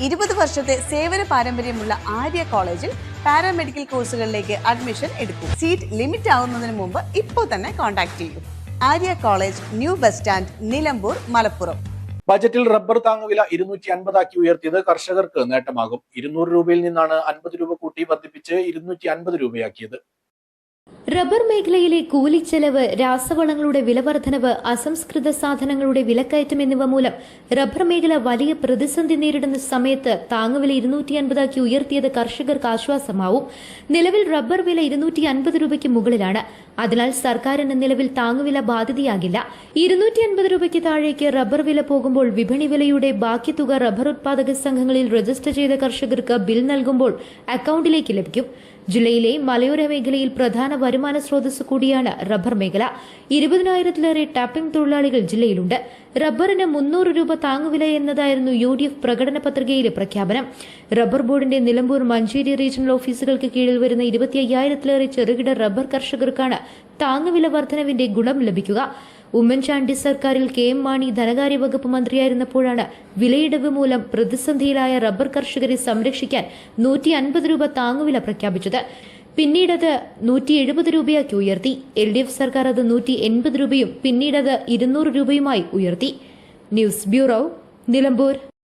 20 വർഷത്തെ സേവന പാരമ്പര്യമുള്ള ആര്യ കോളേജിൽ പാരാമെഡിക്കൽ കോഴ്സുകളിലേക്ക് അഡ്മിഷൻ എടുക്കൂ. സീറ്റ് ലിമിറ്റ് ആവുന്നതിന് മുമ്പ് ഇപ്പോൾ തന്നെ കോൺടാക്ട് ചെയ്യൂ. Arya college, new bus stand, Nilambur, Malappuram. ബജറ്റിൽ റബ്ബർ താങ്ങുവില 250 ആക്കി ഉയർത്തിയത് കർഷകർക്ക് നേട്ടമാകും. 200 രൂപയിൽ നിന്നാണ് 50 രൂപ കൂട്ടി വർദ്ധിപ്പിച്ച് 250 രൂപയാക്കിയത്. റബ്ബർ മേഖലയിലെ കൂലിച്ചെലവ്, രാസവളങ്ങളുടെ വിലവർദ്ധനവ്, അസംസ്കൃത സാധനങ്ങളുടെ വിലക്കയറ്റം എന്നിവ മൂലം റബ്ബർ മേഖല വലിയ പ്രതിസന്ധി നേരിടുന്ന സമയത്ത് താങ്ങുവില 250 ആക്കി ഉയർത്തിയത് കർഷകർക്ക് ആശ്വാസമാവും. നിലവിൽ റബ്ബർ വില 250 രൂപയ്ക്ക് മുകളിലാണ്. അതിനാൽ സർക്കാരിന് നിലവിൽ താങ്ങുവില ബാധ്യതയാകില്ല. 250 രൂപയ്ക്ക് താഴേക്ക് റബ്ബർ വില പോകുമ്പോൾ വിപണി വിലയുടെ ബാക്കി തുക റബ്ബർ ഉത്പാദക സംഘങ്ങളിൽ രജിസ്റ്റർ ചെയ്ത കർഷകർക്ക് ബിൽ നൽകുമ്പോൾ അക്കൌണ്ടിലേക്ക് ലഭിക്കും. ജില്ലയിലെ മലയോര മേഖലയിൽ പ്രധാന വരുമാന സ്രോതസ് കൂടിയാണ് റബ്ബർ മേഖല. 20,000-ലേറെ ടാപ്പിംഗ് തൊഴിലാളികൾ ജില്ലയിലുണ്ട്. റബ്ബറിന് 300 രൂപ താങ്ങുവില എന്നതായിരുന്നു UDF പ്രകടന പത്രികയിലെ പ്രഖ്യാപനം. റബ്ബർ ബോർഡിന്റെ നിലമ്പൂർ, മഞ്ചേരി റീജിയണൽ ഓഫീസുകൾക്ക് കീഴിൽ വരുന്ന 25,000-ലേറെ ചെറുകിട റബ്ബർ കർഷകർക്കാണ് താങ്ങുവില വർധനവിന്റെ ഗുണം ലഭിക്കുക. ഉമ്മൻചാണ്ടി സർക്കാരിൽ KM മാണി ധനകാര്യ വകുപ്പ് മന്ത്രിയായിരുന്നപ്പോഴാണ് വിലയിടിവ് മൂലം പ്രതിസന്ധിയിലായ റബ്ബർ കർഷകരെ സംരക്ഷിക്കാൻ 150 രൂപ താങ്ങുവില പ്രഖ്യാപിച്ചത്. പിന്നീടത് 170 രൂപയാക്കി ഉയർത്തി. LDF സർക്കാർ അത് 180 രൂപയും പിന്നീടത് 200 രൂപയുമായി ഉയർത്തി. News bureau, Nilambur.